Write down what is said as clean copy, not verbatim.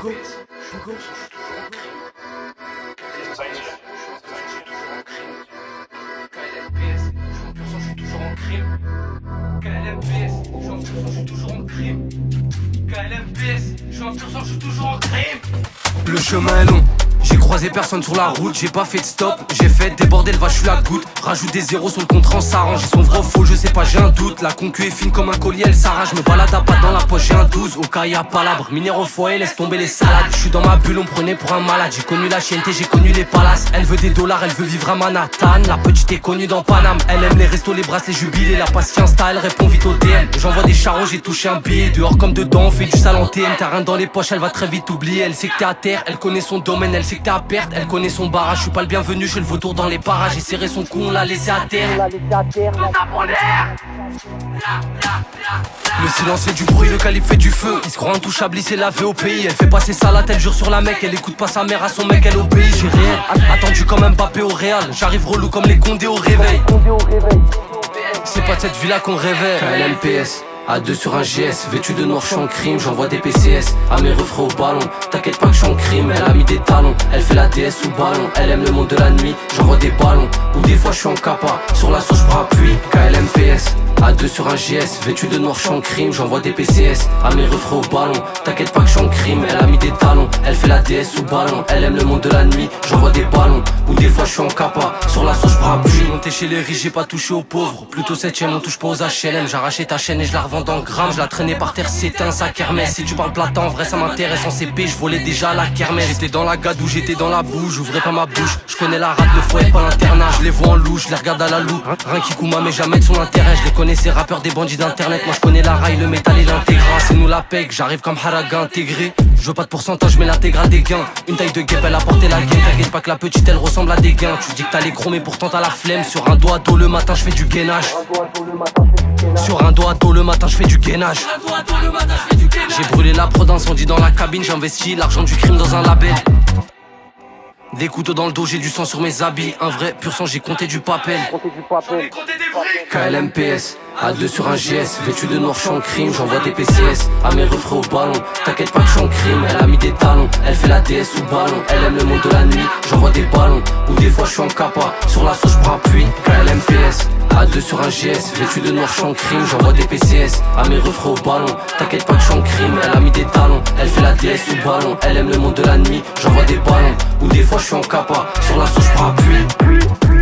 Shugo, Shugo, je suis toujours en crime. KLMPS, je suis en pur sang, je suis toujours en crime. KLMPS, je suis en pur sang, je suis toujours en crime. KLMPS, je suis en pur sang, je suis toujours en crime. Le chemin est long. J'ai croisé personne sur la route, j'ai pas fait de stop. J'ai fait déborder le vache, je suis la goutte. Rajoute des zéros sur le contrat, on s'arrange. Ils sont vrais ou faux, je sais pas, j'ai un doute. La concu est fine comme un collier, elle s'arrache. Je me balade à pattes dans la poche, j'ai un 12. Au cas y'a palabre, minéraux au foyer, laisse tomber les salades. Je suis dans ma bulle, on me prenait pour un malade. J'ai connu la chienneté, j'ai connu les palaces. Elle veut des dollars, elle veut vivre à Manhattan. La petite est connue dans Paname. Elle aime les restos, les brasses, les jubilés. La patience, elle répond vite au DM. J'envoie des charros, j'ai touché un billet. Dehors comme dedans, on fait du sale en TM. T'as rien dans les poches, elle va très vite oublier. Elle sait que t'es à terre, elle connaît son domaine, elle sait que t'es à perte. Elle connaît son barrage, je suis pas le bienvenu, je fais le vautour dans les parages. J'ai serré son cou, on l'a laissé à terre. Le silence fait du bruit, le calibre fait du feu. Il se croit intouchable, il s'est lavé au pays. Elle fait passer sa latte, elle jure sur la mec. Elle écoute pas sa mère, à son mec, elle obéit. J'ai réel, attendu comme Mbappé au Real. J'arrive relou comme les Condés au réveil. C'est pas de cette vie-là qu'on rêvait. KLMPS, A2 sur un GS, vêtu de noir, je suis en crime, j'envoie des PCS à mes refrains au ballon. T'inquiète pas que je suis en crime, elle a mis des talons. Elle fait la DS sous ballon, elle aime le monde de la nuit. J'envoie des ballons, ou des fois je suis en capa. Sur la sauce, je prends appui, KLMPS. A2 sur un GS, vêtu de noir, je suis en crime, j'envoie des PCS à mes refrains au ballon. T'inquiète pas que je suis en crime, elle a mis des talons. Elle fait la DS sous ballon, elle aime le monde de la nuit. J'envoie des ballons, ou des fois je suis en capa. Sur la sauce, je prends appui. Monté chez les riches, j'ai pas touché aux pauvres. Plutôt 7ème, on touche pas aux HLM. J'ai arraché ta chaîne et je la revends en grammes. Je la traînais par terre, c'était un sac Hermès. Si tu parles plata, en vrai ça m'intéresse. En CP, je volais déjà à la kermesse. J'étais dans la gadoue, j'étais dans la bouche. J'ouvrais pas ma bouche, je connais la rate, le fouet, pas l'internat. Je les vois en louche, je les regarde à la loupe. Rien qui couma, mais jamais de son intérêt. Je les connais, ces rappeurs, des bandits d'internet. Moi je connais la raille, le métal et l'intégral. C'est nous la peg, j'arrive comme Haraga intégré. Je veux pas de pourcentage, mais l'intégrale des gains. Une taille de guêpe, elle a porté la gaine. T'inquiète pas que la petite, elle ressemble à des gains. Tu dis que t'as les gros, mais pourtant t'as la flemme. Sur un doigt d'eau le matin, je fais du gainage. Sur un doigt d'eau le matin, je fais du gainage. J'ai brûlé la prod, incendie dans la cabine. J'investis l'argent du crime dans un label. Des couteaux dans le dos, j'ai du sang sur mes habits. Un vrai pur sang, j'ai compté du papel. KLMPS, A2 sur un GS, vêtu de noir, je suis en crime. J'envoie des PCS à mes refrains au ballon. T'inquiète pas que je suis en crime, elle a mis des talons. Elle fait la DS sous ballon, elle aime le monde de la nuit. J'envoie des ballons, ou des fois je suis en capa. Sur la sauce, je prends appui. KLMPS, A2 sur un GS, vêtu de noir, je suis en crime. J'envoie des PCS à mes refrains au ballon. T'inquiète pas que je suis en crime, elle a mis des talons. Elle fait la DS sous ballon, elle aime le monde de la nuit. J'envoie des ballons, ou des fois je suis en capa. Sur la sauce, je prends appui.